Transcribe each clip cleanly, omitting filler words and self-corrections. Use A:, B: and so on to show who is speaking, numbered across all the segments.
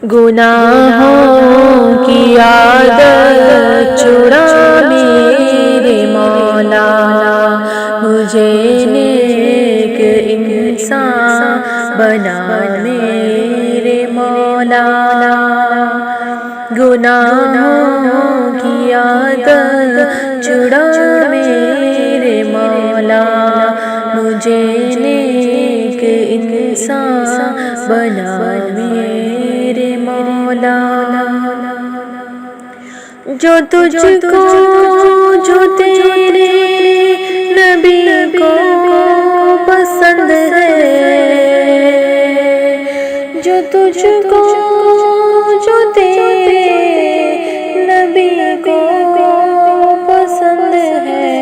A: گناہوں کی عادت چھڑا میرے مولا، مجھے نیک انسان بنا میرے مولا۔ گناہوں کی عادت چھڑا میرے مولا، مجھے نیک انسان بنا میرے مولا۔ جو تجھ کو، جو تیرے نبی کو پسند ہے، جو تجھ کو، جو تیرے نبی کو پسند ہے،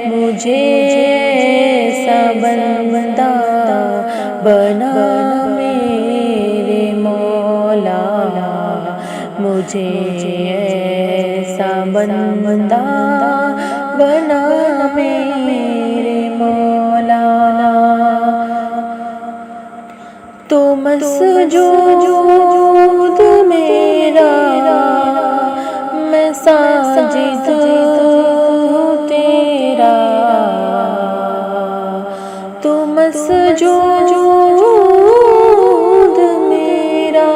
A: مجھے ایسا بندہ بنا میرے مولا، مجھے ایسا بندہ بنا میرے مولا۔ تو مسجود میرا، میں ساجد تیرا، تو مسجود میرا،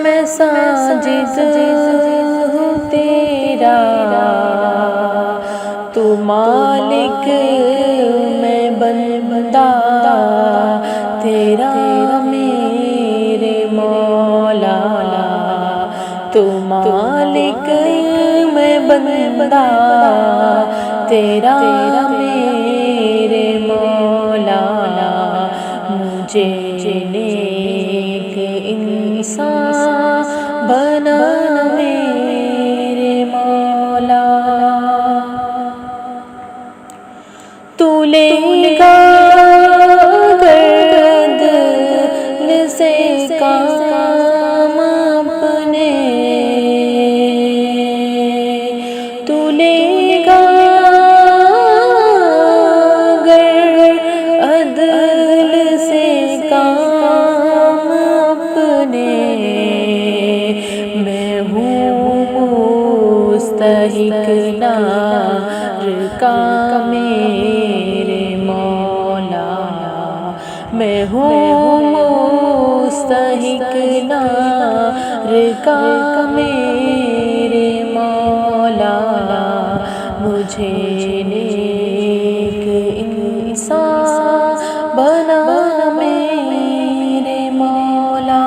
A: میں ساجد تیرا، تو مالک میں بندہ تیرا میرے مولا، تو مالک میں بندہ تیرا میرے مولا، مجھے نیک انسان بنا میرے مولا۔ تو لے گا دل سے کام اپنے، تو لے گا عدل سے کام اپنے، میں ہوں مستحق نار کا میرے مولا، میں ہوں مستحق نار کا میرے مولا، مجھے نیک انسان بنا میرے مولا۔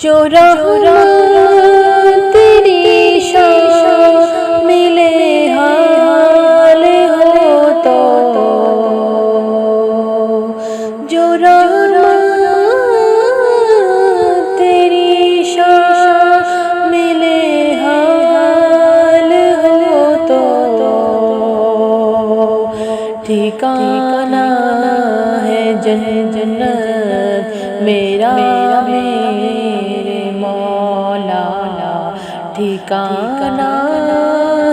A: جو رحمت تیری شامل حال ہو تو، جو رحمت تیری شامل حال ہو تو، ٹھکانہ ہے جنت میرا میرے مولا، ٹھکانہ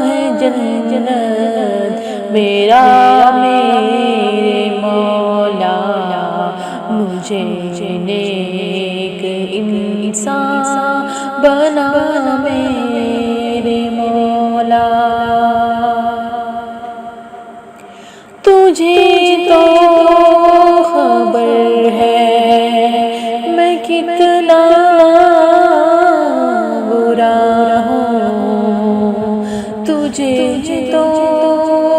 A: ہے جنت میرا میرے مولا، مجھے نیک انسان بنا میرے مولا۔ تجھے تو خبر ہے میں کتنا برا ہوں، تجھے تو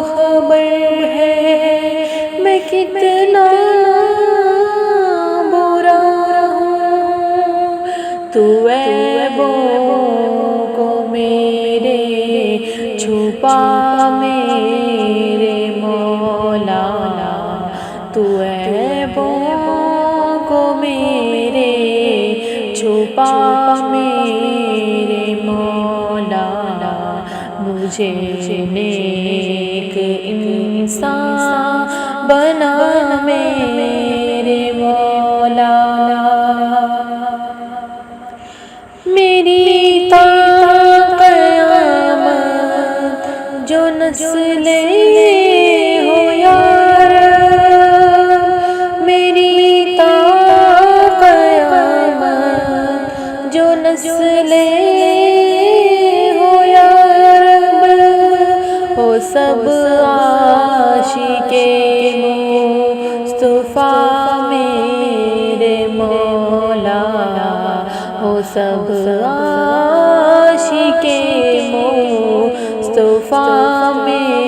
A: خبر ہے میں کتنا برا ہوں، تو عیبوں کو میرے چھپا میرے مولا، تو عیبوں کو میرے چھپا میرے مولا، مجھے نیک انسان بنا میرے مولا۔ میری تا قیامت جو نسلیں ہو یا رب، سب عاشق مصطفیٰ میرے مولا، ہو سب عاشق مصطفیٰ میرے